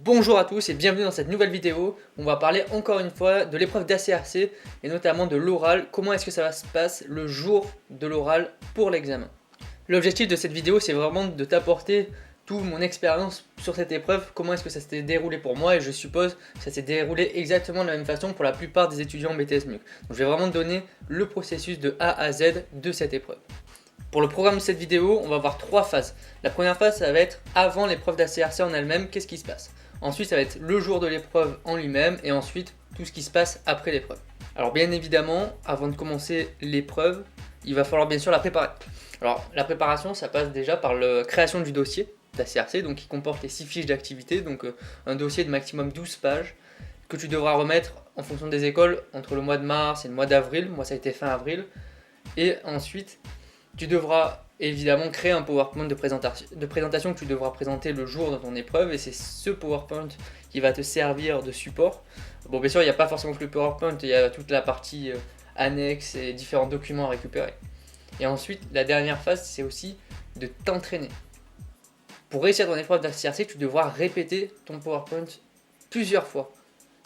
Bonjour à tous et bienvenue dans cette nouvelle vidéo. On va parler encore une fois de l'épreuve d'ACRC et notamment de l'oral. Comment est-ce que ça va se passer le jour de l'oral pour l'examen. L'objectif de cette vidéo, c'est vraiment de t'apporter toute mon expérience sur cette épreuve, comment est-ce que ça s'est déroulé pour moi, et je suppose que ça s'est déroulé exactement de la même façon pour la plupart des étudiants en BTS MUC. Donc je vais vraiment te donner le processus de A à Z de cette épreuve. Pour le programme de cette vidéo, on va voir trois phases. La première phase, ça va être avant l'épreuve d'ACRC en elle-même, qu'est-ce qui se passe. Ensuite, ça va être le jour de l'épreuve en lui-même, et ensuite, tout ce qui se passe après l'épreuve. Alors bien évidemment, avant de commencer l'épreuve, il va falloir bien sûr la préparer. Alors la préparation, ça passe déjà par la création du dossier d'ACRC, donc qui comporte les 6 fiches d'activité, donc un dossier de maximum 12 pages, que tu devras remettre en fonction des écoles entre le mois de mars et le mois d'avril. Moi ça a été fin avril. Et ensuite, tu devras évidemment créer un PowerPoint de présentation que tu devras présenter le jour de ton épreuve, et c'est ce PowerPoint qui va te servir de support. Bon, bien sûr, il n'y a pas forcément que le PowerPoint, il y a toute la partie annexe et différents documents à récupérer. Et ensuite, la dernière phase, c'est aussi de t'entraîner. Pour réussir ton épreuve d'ACRC, tu devras répéter ton PowerPoint plusieurs fois.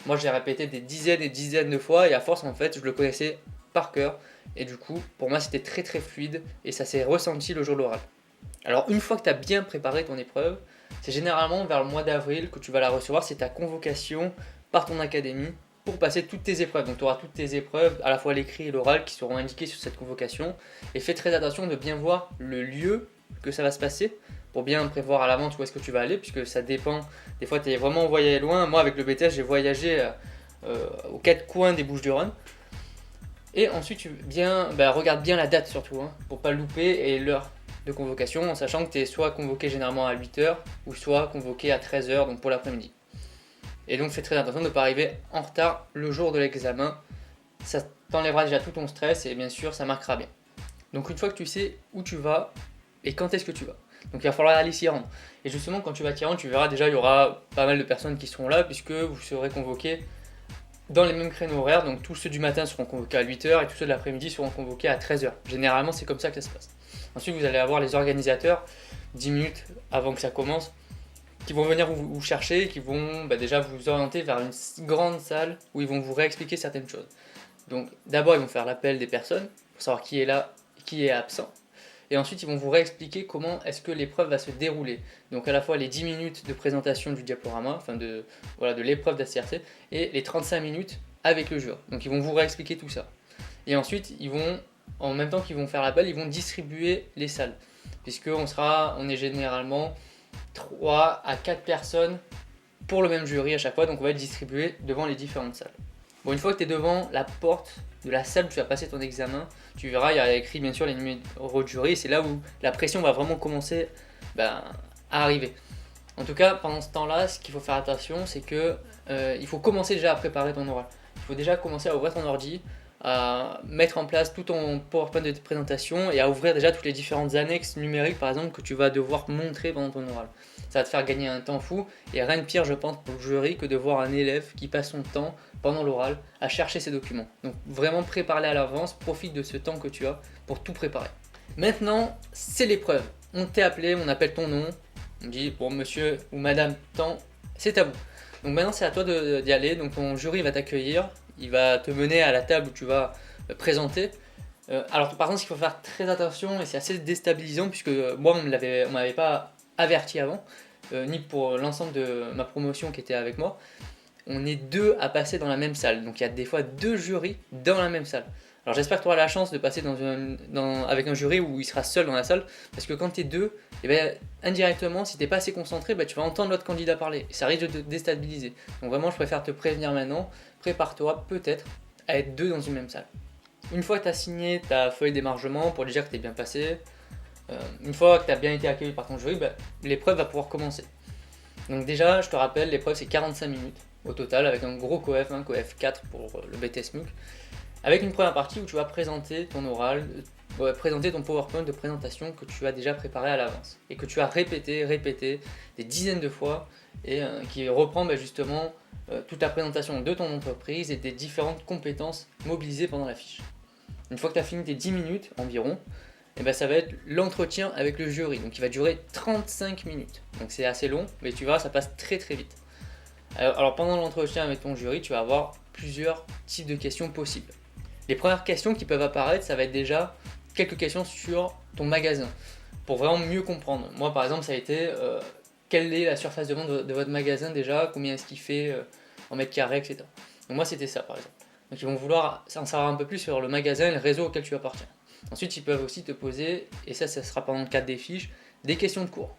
Moi, j'ai répété des dizaines et dizaines de fois, et à force, en fait, je le connaissais par cœur. Et du coup, pour moi, c'était très très fluide et ça s'est ressenti le jour de l'oral. Alors, une fois que tu as bien préparé ton épreuve, c'est généralement vers le mois d'avril que tu vas la recevoir. C'est ta convocation par ton académie pour passer toutes tes épreuves. Donc, tu auras toutes tes épreuves, à la fois l'écrit et l'oral, qui seront indiquées sur cette convocation. Et fais très attention de bien voir le lieu que ça va se passer pour bien prévoir à l'avance où est-ce que tu vas aller, puisque ça dépend. Des fois, tu es vraiment envoyé loin. Moi, avec le BTS, j'ai voyagé aux 4 coins des Bouches-du-Rhône. Et ensuite, regarde bien la date surtout, pour pas louper, et l'heure de convocation, en sachant que tu es soit convoqué généralement à 8h, ou soit convoqué à 13h, donc pour l'après-midi. Et donc fais très attention de ne pas arriver en retard le jour de l'examen. Ça t'enlèvera déjà tout ton stress, et bien sûr, ça marquera bien. Donc une fois que tu sais où tu vas, et quand est-ce que tu vas. Donc il va falloir aller s'y rendre. Et justement, quand tu vas t'y rendre, tu verras déjà, il y aura pas mal de personnes qui seront là, puisque vous serez convoqués dans les mêmes créneaux horaires, donc tous ceux du matin seront convoqués à 8h et tous ceux de l'après-midi seront convoqués à 13h. Généralement, c'est comme ça que ça se passe. Ensuite, vous allez avoir les organisateurs, 10 minutes avant que ça commence, qui vont venir vous chercher et qui vont déjà vous orienter vers une grande salle où ils vont vous réexpliquer certaines choses. Donc d'abord, ils vont faire l'appel des personnes pour savoir qui est là et qui est absent. Et ensuite, ils vont vous réexpliquer comment est-ce que l'épreuve va se dérouler. Donc à la fois les 10 minutes de présentation du diaporama, enfin de l'épreuve d'ACRC, et les 35 minutes avec le jury. Donc ils vont vous réexpliquer tout ça. Et ensuite, ils vont, en même temps qu'ils vont faire l'appel, ils vont distribuer les salles. On est généralement 3 à 4 personnes pour le même jury à chaque fois, donc on va être distribué devant les différentes salles. Bon, une fois que tu es devant la porte de la salle où tu vas passer ton examen, tu verras, il y a écrit bien sûr les numéros de jury, c'est là où la pression va vraiment commencer à arriver. En tout cas, pendant ce temps-là, ce qu'il faut faire attention, c'est que il faut commencer déjà à préparer ton oral. Il faut déjà commencer à ouvrir ton ordi, à mettre en place tout ton PowerPoint de présentation et à ouvrir déjà toutes les différentes annexes numériques par exemple que tu vas devoir montrer pendant ton oral. Ça va te faire gagner un temps fou, et rien de pire je pense pour le jury que de voir un élève qui passe son temps pendant l'oral à chercher ses documents. Donc vraiment prépare-les à l'avance, profite de ce temps que tu as pour tout préparer. Maintenant c'est l'épreuve, on t'est appelé, on appelle ton nom, on dit bon monsieur ou madame tant, c'est à vous. Donc maintenant c'est à toi d'y aller, donc ton jury va t'accueillir, il va te mener à la table où tu vas présenter. Alors par contre, il faut faire très attention et c'est assez déstabilisant puisque moi on m'avait pas averti avant, ni pour l'ensemble de ma promotion qui était avec moi. On est 2 à passer dans la même salle, donc il y a des fois 2 jurys dans la même salle. Alors j'espère que tu auras la chance de passer avec un jury où il sera seul dans la salle, parce que quand tu es 2, indirectement, si tu n'es pas assez concentré, tu vas entendre l'autre candidat parler, et ça risque de te déstabiliser. Donc vraiment, je préfère te prévenir maintenant, prépare-toi peut-être à être 2 dans une même salle. Une fois que tu as signé ta feuille d'émargement pour dire que tu es bien passé, une fois que tu as bien été accueilli par ton jury, l'épreuve va pouvoir commencer. Donc déjà, je te rappelle, l'épreuve c'est 45 minutes au total, avec un gros coef, coef 4 pour le BTS MUC, avec une première partie où tu vas présenter ton oral, présenter ton PowerPoint de présentation que tu as déjà préparé à l'avance et que tu as répété des dizaines de fois, et qui reprend justement toute la présentation de ton entreprise et des différentes compétences mobilisées pendant la fiche. Une fois que tu as fini tes 10 minutes environ, ça va être l'entretien avec le jury, donc il va durer 35 minutes. Donc c'est assez long, mais tu vois, ça passe très très vite. Alors pendant l'entretien avec ton jury, tu vas avoir plusieurs types de questions possibles. Les premières questions qui peuvent apparaître, ça va être déjà quelques questions sur ton magasin, pour vraiment mieux comprendre. Moi par exemple, ça a été quelle est la surface de vente de votre magasin déjà, combien est-ce qu'il fait en mètres carrés, etc. Donc moi c'était ça par exemple. Donc ils vont vouloir en savoir un peu plus sur le magasin et le réseau auquel tu appartiens. Ensuite ils peuvent aussi te poser, et ça sera pendant le cadre des fiches, des questions de cours.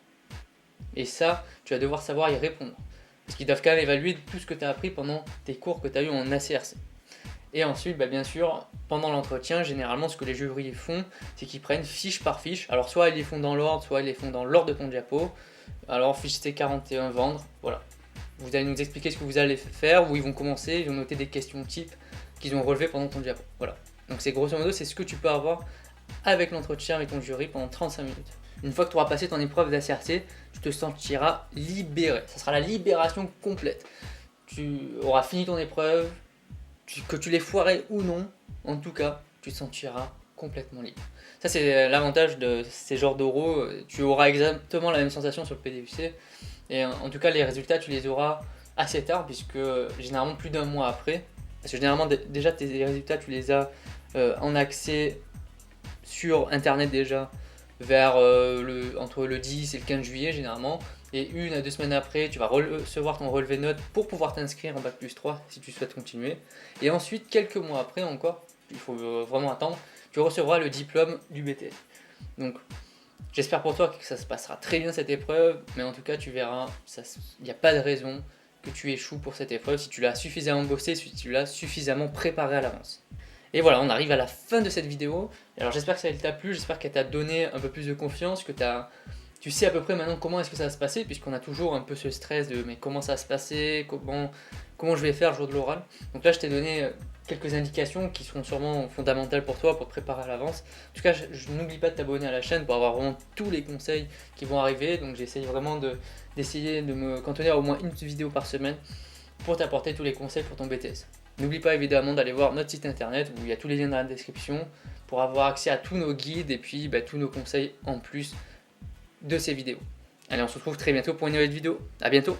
Et ça, tu vas devoir savoir y répondre. Parce qu'ils doivent quand même évaluer tout ce que tu as appris pendant tes cours que tu as eu en ACRC. Et ensuite, bien sûr, pendant l'entretien, généralement, ce que les jurys font, c'est qu'ils prennent fiche par fiche. Alors, soit ils les font dans l'ordre, soit ils les font dans l'ordre de ton diapo. Alors, fiche C41, vendre, voilà. Vous allez nous expliquer ce que vous allez faire, où ils vont commencer, ils vont noter des questions types qu'ils ont relevées pendant ton diapo. Voilà. Donc, c'est grosso modo, c'est ce que tu peux avoir avec l'entretien avec ton jury pendant 35 minutes. Une fois que tu auras passé ton épreuve d'ACRC, tu te sentiras libéré. Ça sera la libération complète. Tu auras fini ton épreuve, que tu l'aies foiré ou non, en tout cas, tu te sentiras complètement libre. Ça, c'est l'avantage de ces genres d'oraux. Tu auras exactement la même sensation sur le PDUC. Et en tout cas, les résultats, tu les auras assez tard, puisque généralement plus d'un mois après. Parce que généralement, déjà, tes résultats, tu les as en accès sur Internet déjà, vers entre le 10 et le 15 juillet généralement. Et 1 à 2 semaines après, tu vas recevoir ton relevé de notes pour pouvoir t'inscrire en Bac+3 si tu souhaites continuer. Et ensuite, quelques mois après encore, il faut vraiment attendre, tu recevras le diplôme du BTS. Donc, j'espère pour toi que ça se passera très bien cette épreuve, mais en tout cas, tu verras, il n'y a pas de raison que tu échoues pour cette épreuve si tu l'as suffisamment bossé, si tu l'as suffisamment préparé à l'avance. Et voilà, on arrive à la fin de cette vidéo. Alors j'espère que ça t'a plu, j'espère qu'elle t'a donné un peu plus de confiance, que tu sais à peu près maintenant comment est-ce que ça va se passer, puisqu'on a toujours un peu ce stress de mais comment ça va se passer, comment je vais faire le jour de l'oral. Donc là je t'ai donné quelques indications qui seront sûrement fondamentales pour toi, pour te préparer à l'avance. En tout cas, n'oublie pas de t'abonner à la chaîne pour avoir vraiment tous les conseils qui vont arriver. Donc j'essaye vraiment d'essayer de me cantonner à au moins une vidéo par semaine pour t'apporter tous les conseils pour ton BTS. N'oublie pas évidemment d'aller voir notre site internet où il y a tous les liens dans la description pour avoir accès à tous nos guides et puis tous nos conseils en plus de ces vidéos. Allez, on se retrouve très bientôt pour une nouvelle vidéo. A bientôt.